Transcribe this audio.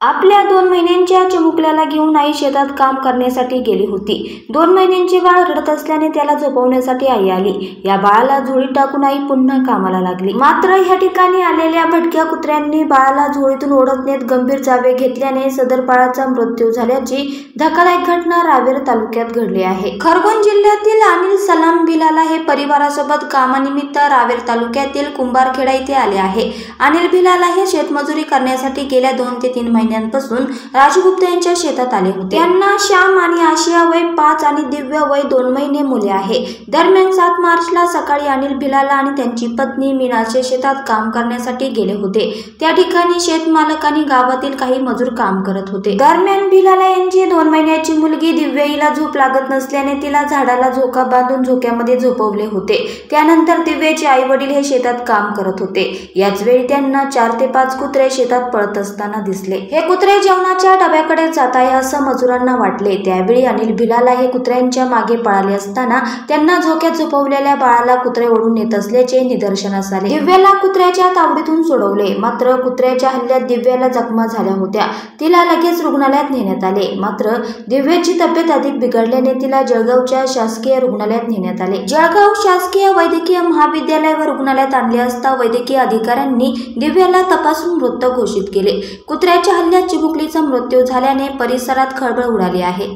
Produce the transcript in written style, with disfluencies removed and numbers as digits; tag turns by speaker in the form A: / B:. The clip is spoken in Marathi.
A: आपल्या 2 महिन्यांच्या चिमुकल्याला घेऊन आई शेतात काम करण्यासाठी गेली होती। 2 महिन्यांचे बाळ रडत असल्याने त्याला झोपवण्यासाठी आई आली। या बाळाला झोळीत टाकून आई पुन्हा कामाला लागली। मात्र या ठिकाणी आलेल्या भटक्या कुत्र्यांनी बाळाला झोळीतून ओढत नेत गंभीर चावे घेतल्याने सदर बाळाचा मृत्यू झाल्याची धक्कादायक घटना रावेर तालुक्यात घडली आहे। खरगोन जिल्ह्यातील अनिल सलाम बिलाला हे परिवारासोबत कामानिमित्त रावेर तालुक्यातील कुंभारखेडा येथे आले आहे। अनिल बिलाला हे शेतमजुरी करण्यासाठी गेल्या 2 ते 3 महिन्यांपासून राजगुप्ता यांच्या शेतात आले होते। त्यांना श्याम आणि आशिया वय 5 आणि दिव्य वय 2 महिने मुले आहे। दरम्यान 7 मार्चला सकाळी अनिल बिलाला आणि त्यांची पत्नी मीनाचे शेतात काम करण्यासाठी गेले होते। त्या ठिकाणी शेतमालक आणि गावातील काही मजूर काम करत होते। दरम्यान बिलाला यांची 2 महिन्याची मुलगी दिव्य हिला झोप लागत नसल्याने तिला झाडाला झोका बांधून झोक्यामध्ये झोपवले होते। त्यानंतर दिव्याचे आई वडील हे शेतात काम करत होते। याच वेळी त्यांना 4 ते 5 कुत्रे शेतात पळत असताना दिसले। हे कुत्रे जेवणाच्या डब्याकडे जात आहे असं मजुरांना वाटले। त्यावेळी अनिल बिलाला हे कुत्र्यांच्या मागे पळाले असताना त्यांना झोक्यात झोपवलेल्या बाळाला कुत्रे ओढून नेत असल्याचे निदर्शनास आले। दिव्याला कुत्र्याच्या तावडीतून सोडवले, मात्र कुत्र्याच्या हल्ल्यात दिव्याला जखमा झाल्या होत्या। तिला लगेच रुग्णालयात नेण्यात आले, मात्र दिव्याची तब्येत अधिक बिघडल्याने तिला जळगावच्या शासकीय रुग्णालयात नेण्यात आले। जळगाव शासकीय वैद्यकीय महाविद्यालय व रुग्णालयात आणले असता वैद्यकीय अधिकाऱ्यांनी दिव्याला तपासून मृत घोषित केले। कुत्र्याच्या हल्ल्यात चिमुकलीचा मृत्यू झाल्याने परिसरात खळबळ उडाली आहे।